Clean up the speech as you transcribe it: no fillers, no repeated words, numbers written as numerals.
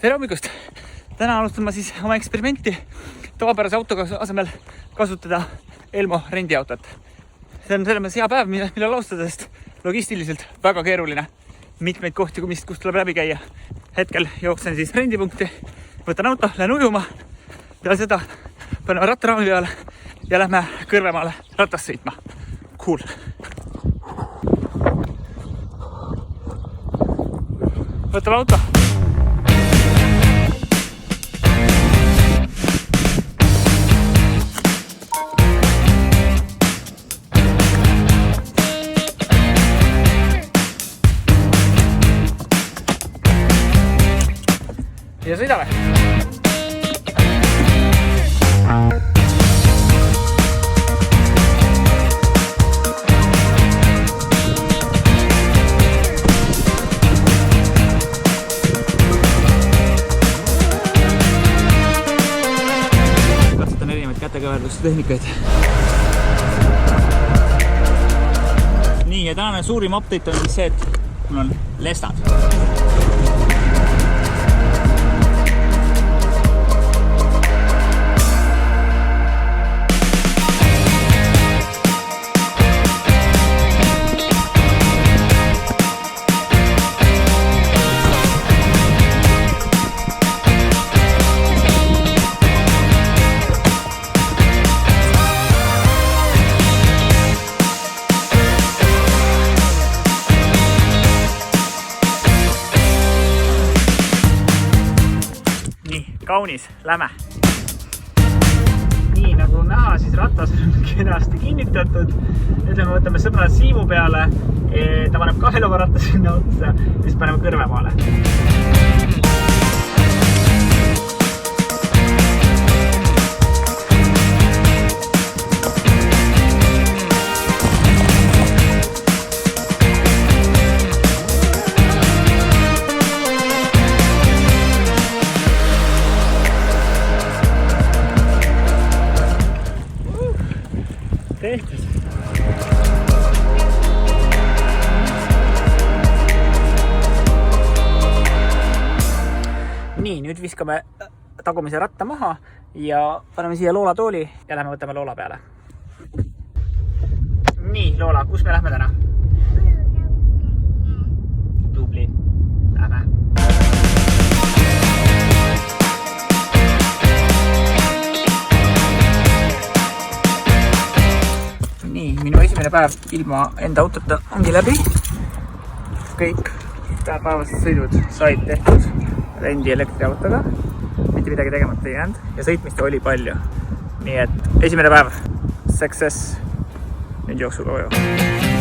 Tere hommikust! Täna alustan ma siis oma eksperimenti tavapärase autoga asemel kasutada Elmo rendiautot. See on selles mõttes hea päev, millal alustada, sest logistiliselt väga keeruline. Mitmeid kohti, kust tuleb läbi käia. Hetkel jooksen siis rendipunkti, võtan auto, lähen ujuma. Peale seda paneme rattaraami peale ja lähme Kõrvemaale ratast sõitma. Cool! Võtame auto! Ja sõidame. Katsutan erinevaid kätekõverdustehnikaid. Nii, ja tänane suurim update on see, et mul on lestad. Kaunis, läme. Nii nagu näha, siis ratas on kenasti kinnitatud. Nüüd me võtame sõbrad Siimu peale. Ta paneb kahelova ratta sinna otsa ja siis paneme Kõrvemaale. Tehtud. Nii, nüüd viskame tagumise ratta maha ja paneme siia loolatooli ja lähme võtame loola peale. Nii, Loola, kus me lähme täna? Tubli. Lähme. Nii, minu esimene päev ilma enda autota ongi läbi. Kõik päevased sõidud said tehtud rendi elektriautoga. Mitte midagi tegemata ei jäänud ja sõitmist oli palju. Nii et esimene päev, success, nüüd jooksu koju.